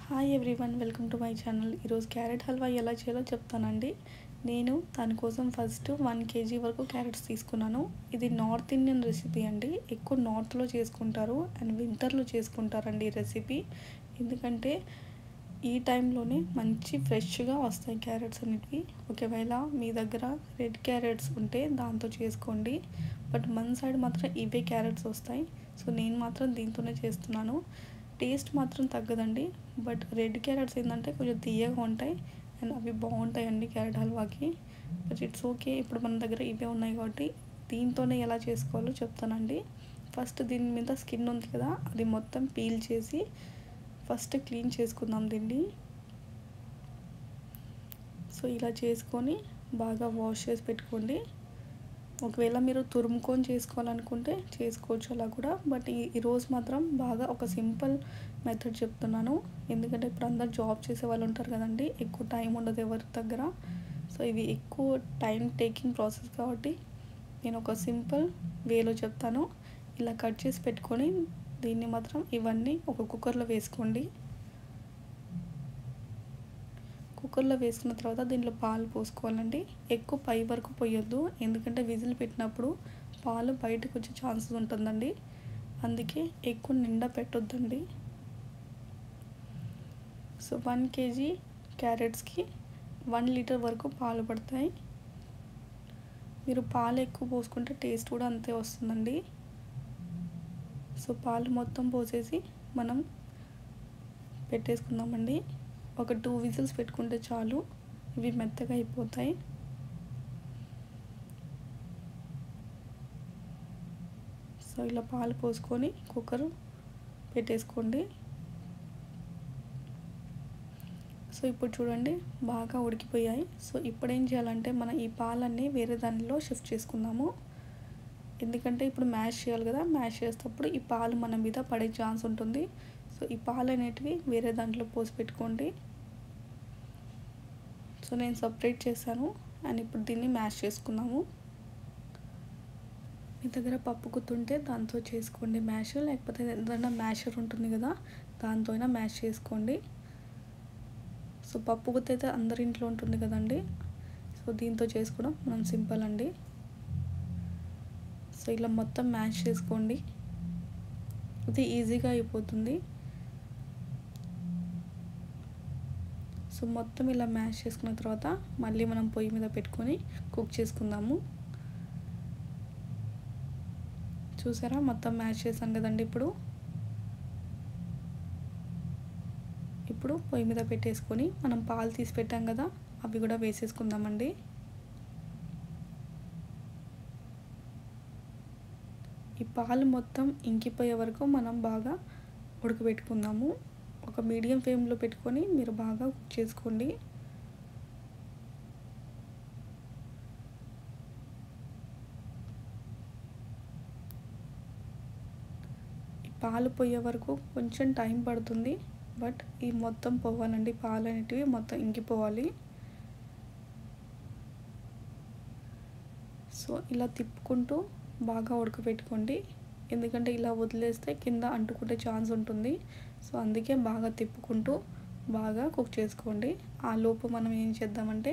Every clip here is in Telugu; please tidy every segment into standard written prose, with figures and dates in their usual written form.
Hi everyone, welcome to my channel. ఈరోజు క్యారెట్ హల్వా ఎలా చేయాలో చెప్తానండి. నేను దానికోసం ఫస్ట్ 1 kg వరకు క్యారెట్స్ తీసుకున్నాను. ఇది నార్త్ ఇండియన్ రెసిపీ అండి. ఎక్కువ నార్త్లో చేసుకుంటారు అండ్ వింటర్లో చేసుకుంటారండి ఈ రెసిపీ. ఎందుకంటే ఈ టైంలోనే మంచి ఫ్రెష్గా వస్తాయి క్యారెట్స్ అనేటివి. ఒకవేళ మీ దగ్గర రెడ్ క్యారెట్స్ ఉంటే దాంతో చేసుకోండి, బట్ మన సైడ్ మాత్రం ఇవే క్యారెట్స్ వస్తాయి. సో నేను మాత్రం దీంతోనే చేస్తున్నాను. టేస్ట్ మాత్రం తగ్గదండి, బట్ రెడ్ క్యారెట్స్ ఏంటంటే కొంచెం తీయగా ఉంటాయి అండ్ అవి బాగుంటాయండి క్యారెట్ హల్వాకి. బట్ ఇట్స్ ఓకే, ఇప్పుడు మన దగ్గర ఇవే ఉన్నాయి కాబట్టి దీంతోనే ఎలా చేసుకోవాలో చెప్తానండి. ఫస్ట్ దీని మీద స్కిన్ ఉంది కదా, అది మొత్తం పీల్ చేసి ఫస్ట్ క్లీన్ చేసుకుందాం దీన్ని. సో ఇలా చేసుకొని బాగా వాష్ చేసి పెట్టుకోండి. ఒకవేళ మీరు తురుముకొని చేసుకోవాలనుకుంటే చేసుకోవచ్చు అలా కూడా, బట్ ఈరోజు మాత్రం బాగా ఒక సింపుల్ మెథడ్ చెప్తున్నాను. ఎందుకంటే ఇప్పుడు అందరు జాబ్ చేసే వాళ్ళు ఉంటారు కదండి, ఎక్కువ టైం ఉండదు ఎవరి దగ్గర. సో ఇది ఎక్కువ టైం టేకింగ్ ప్రాసెస్ కాబట్టి నేను ఒక సింపుల్ వేలో చెప్తాను. ఇలా కట్ చేసి పెట్టుకొని దీన్ని మాత్రం ఇవన్నీ ఒక కుక్కర్లో వేసుకోండి. కుక్కర్లో వేసుకున్న తర్వాత దీంట్లో పాలు పోసుకోవాలండి. ఎక్కువ పై వరకు పోయొద్దు, ఎందుకంటే విజిల్ పెట్టినప్పుడు పాలు బయటకు వచ్చే ఛాన్సెస్ ఉంటుందండి. అందుకే ఎక్కువ నిండా పెట్టొద్దండి. సో 1 kg క్యారెట్స్కి 1 లీటర్ వరకు పాలు పడతాయి. మీరు పాలు ఎక్కువ పోసుకుంటే టేస్ట్ కూడా అంతే వస్తుందండి. సో పాలు మొత్తం పోసేసి మనం పెట్టేసుకుందామండి. ఒక 2 విజిల్స్ పెట్టుకుంటే చాలు, ఇవి మెత్తగా అయిపోతాయి. సో ఇలా పాలు పోసుకొని కుక్కర్ పెట్టేసుకోండి. సో ఇప్పుడు చూడండి బాగా ఉడికిపోయాయి. సో ఇప్పుడు ఏం చేయాలంటే మనం ఈ పాలన్నీ వేరే దానిలో షిఫ్ట్ చేసుకుందాము. ఎందుకంటే ఇప్పుడు మ్యాష్ చేయాలి కదా, మ్యాష్ చేసేటప్పుడు ఈ పాలు మన మీద పడే ఛాన్స్ ఉంటుంది. సో ఈ పాలు అనేటివి వేరే దాంట్లో పోసి పెట్టుకోండి. సో నేను సపరేట్ చేశాను అండ్ ఇప్పుడు దీన్ని మ్యాష్ చేసుకుందాము. మీ దగ్గర పప్పు గుత్తుంటే దాంతో చేసుకోండి మ్యాష్, లేకపోతే ఏదైనా మ్యాషర్ ఉంటుంది కదా దాంతో అయినా మ్యాష్ చేసుకోండి. సో పప్పు గుత్తి అయితే అందరి ఇంట్లో ఉంటుంది కదండి, సో దీంతో చేసుకోవడం మనం సింపుల్ అండి. సో ఇలా మొత్తం మ్యాష్ చేసుకోండి, ఇది ఈజీగా అయిపోతుంది. సో మొత్తం ఇలా మ్యాష్ చేసుకున్న తర్వాత మళ్ళీ మనం పొయ్యి మీద పెట్టుకొని కుక్ చేసుకుందాము. చూసారా మొత్తం మ్యాష్ చేసాం కదండి. ఇప్పుడు పొయ్యి మీద పెట్టేసుకొని మనం పాలు తీసి పెట్టాం కదా అవి కూడా వేసేసుకుందామండి. ఈ పాలు మొత్తం ఇంకిపోయే వరకు మనం బాగా ఉడకబెట్టుకుందాము. ఒక మీడియం ఫ్లేమ్లో పెట్టుకొని మీరు బాగా కుక్ చేసుకోండి. ఈ పాలు పోయే వరకు కొంచెం టైం పడుతుంది, బట్ ఈ మొత్తం పోవాలండి, పాలు అనేటివి మొత్తం ఇంకిపోవాలి. సో ఇలా తిప్పుకుంటూ బాగా ఉడకబెట్టుకోండి, ఎందుకంటే ఇలా వదిలేస్తే కింద అంటుకునే ఛాన్స్ ఉంటుంది. సో అందుకే బాగా తిప్పుకుంటూ బాగా కుక్ చేసుకోండి. ఆ లోపు మనం ఏం చేద్దామంటే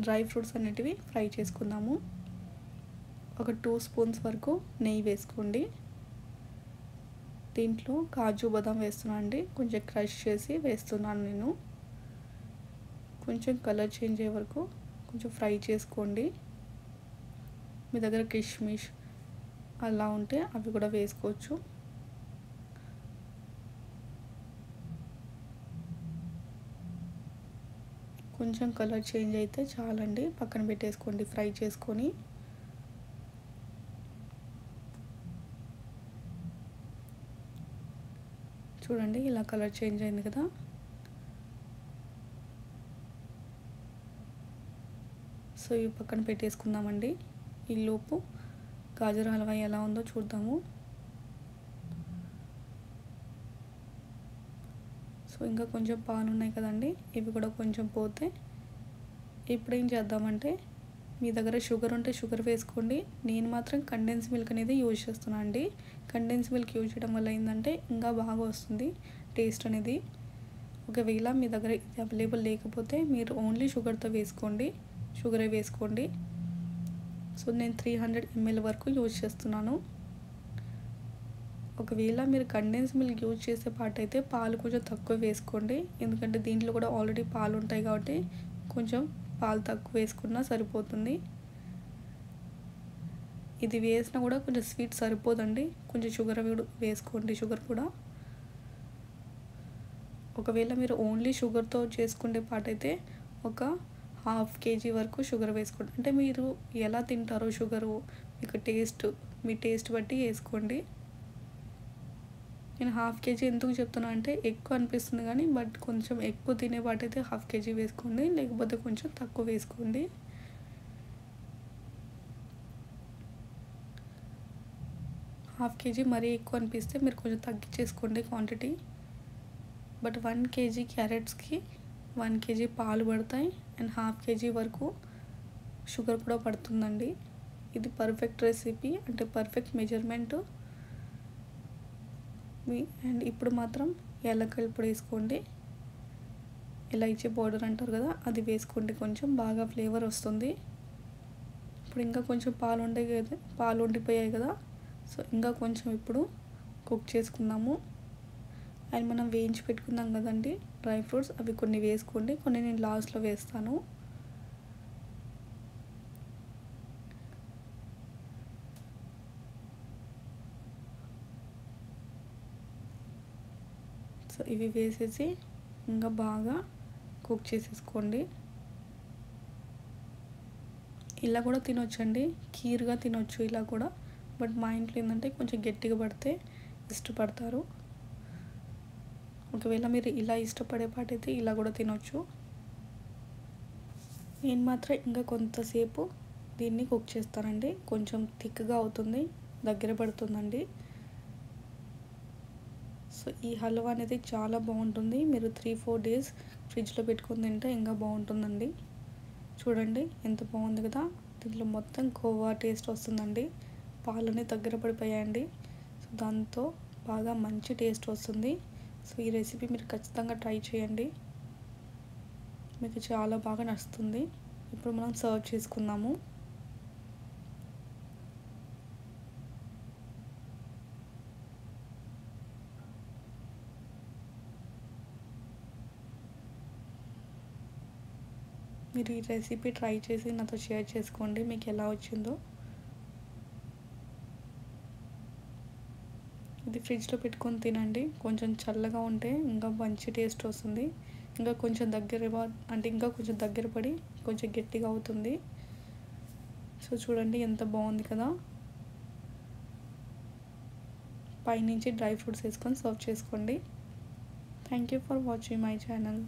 డ్రై ఫ్రూట్స్ అనేటివి ఫ్రై చేసుకుందాము. ఒక 2 స్పూన్స్ వరకు నెయ్యి వేసుకోండి. దీంట్లో కాజు బాదాం వేస్తున్నాను అండి, కొంచెం క్రష్ చేసి వేస్తున్నాను నేను. కొంచెం కలర్ చేంజ్ అయ్యే వరకు కొంచెం ఫ్రై చేసుకోండి. మీ దగ్గర కిష్మిష్ అలా ఉంటే అవి కూడా వేసుకోవచ్చు. కొంచెం కలర్ చేంజ్ అయితే చాలండి, పక్కన పెట్టేసుకోండి ఫ్రై చేసుకొని. చూడండి ఇలా కలర్ చేంజ్ అయింది కదా. సో ఇవి పక్కన పెట్టేసుకుందామండి. ఈలోపు గాజర్ హల్వా ఎలా ఉందో చూద్దాము. సో ఇంకా కొంచెం పాలు ఉన్నాయి కదండి, ఇవి కూడా కొంచెం పోతే ఇప్పుడు ఏం చేద్దామంటే మీ దగ్గర షుగర్ ఉంటే షుగర్ వేసుకోండి. నేను మాత్రం కండెన్స్ మిల్క్ అనేది యూజ్ చేస్తున్నాను అండి. కండెన్స్ మిల్క్ యూజ్ చేయడం వల్ల ఏంటంటే ఇంకా బాగా వస్తుంది టేస్ట్ అనేది. ఒకవేళ మీ దగ్గర ఇది అవైలబుల్ లేకపోతే మీరు ఓన్లీ షుగర్తో షుగరే వేసుకోండి. సో నేను 300 ml వరకు యూజ్ చేస్తున్నాను. ఒకవేళ మీరు కండెన్స్ మిల్క్ యూజ్ చేసే పాటైతే పాలు కొంచెం తక్కువ వేసుకోండి, ఎందుకంటే దీంట్లో కూడా ఆల్రెడీ పాలు ఉంటాయి కాబట్టి కొంచెం పాలు తక్కువ వేసుకున్నా సరిపోతుంది. ఇది వేసినా కూడా కొంచెం స్వీట్ సరిపోదండి, కొంచెం షుగర్ వేసుకోండి. షుగర్ కూడా ఒకవేళ మీరు ఓన్లీ షుగర్తో చేసుకునే పాటైతే ఒక 1/2 kg వరకు షుగర్ వేసుకోండి. అంటే మీరు ఎలా తింటారో షుగరు మీ టేస్ట్ బట్టి వేసుకోండి. నేను 1/2 kg ఎందుకు చెప్తున్నా అంటే ఎక్కువ అనిపిస్తుంది కానీ బట్ కొంచెం ఎక్కువ తినే పాటైతే 1/2 kg వేసుకోండి, లేకపోతే కొంచెం తక్కువ వేసుకోండి. హాఫ్ కేజీ మరీ ఎక్కువ అనిపిస్తే మీరు కొంచెం తగ్గించేసుకోండి క్వాంటిటీ. బట్ 1 kg క్యారెట్స్కి 1 kg పాలు పడతాయి అండ్ 1/2 kg వరకు షుగర్ కూడా పడుతుందండి. ఇది పర్ఫెక్ట్ రెసిపీ, అంటే పర్ఫెక్ట్ మెజర్మెంట్. అండ్ ఇప్పుడు మాత్రం యాలకుల పొడి వేసుకోండి, ఇలాచీ పౌడర్ అంటారు కదా అది వేసుకోండి, కొంచెం బాగా ఫ్లేవర్ వస్తుంది. ఇప్పుడు ఇంకా కొంచెం పాలు ఉండిపోయాయి కదా, సో ఇంకా కొంచెం ఇప్పుడు కుక్ చేసుకుందాము. అండ్ మనం వేయించి పెట్టుకుందాం కదండి డ్రై ఫ్రూట్స్, అవి కొన్ని వేసుకోండి, కొన్ని నేను లాస్ట్లో వేస్తాను. సో ఇవి వేసేసి ఇంకా బాగా కుక్ చేసేసుకోండి. ఇలా కూడా తినొచ్చండి, కీర్గా తినొచ్చు ఇలా కూడా. బట్ మా ఇంట్లో ఏంటంటే కొంచెం గట్టిగా పడితే ఇష్టపడతారు. ఒకవేళ మీరు ఇలా ఇష్టపడే పాటైతే ఇలా కూడా తినొచ్చు. నేను మాత్రం ఇంకా కొంతసేపు దీన్ని కుక్ చేస్తానండి, కొంచెం థిక్గా అవుతుంది, దగ్గర పడుతుందండి. సో ఈ హల్వా అనేది చాలా బాగుంటుంది, మీరు 3-4 days ఫ్రిడ్జ్లో పెట్టుకొని తింటే ఇంకా బాగుంటుందండి. చూడండి ఎంత బాగుంది కదా, దీంట్లో మొత్తం కోవా టేస్ట్ వస్తుందండి, పాలనే దగ్గర పడిపోయాయండి. సో దాంతో బాగా మంచి టేస్ట్ వస్తుంది. సో ఈ రెసిపీ మీరు ఖచ్చితంగా ట్రై చేయండి, మీకు చాలా బాగా నచ్చుతుంది. ఇప్పుడు మనం సర్వ్ చేసుకుందాము. మీరు ఈ రెసిపీ ట్రై చేసి నాతో షేర్ చేసుకోండి మీకు ఎలా వచ్చిందో. ఇది ఫ్రిడ్జ్లో పెట్టుకొని తినండి, కొంచెం చల్లగా ఉంటే ఇంకా మంచి టేస్ట్ వస్తుంది. ఇంకా కొంచెం దగ్గర పడి కొంచెం గట్టిగా అవుతుంది. సో చూడండి ఎంత బాగుంది కదా. పైనుంచి డ్రై ఫ్రూట్స్ వేసుకొని సర్వ్ చేసుకోండి. Thank you for watching my channel.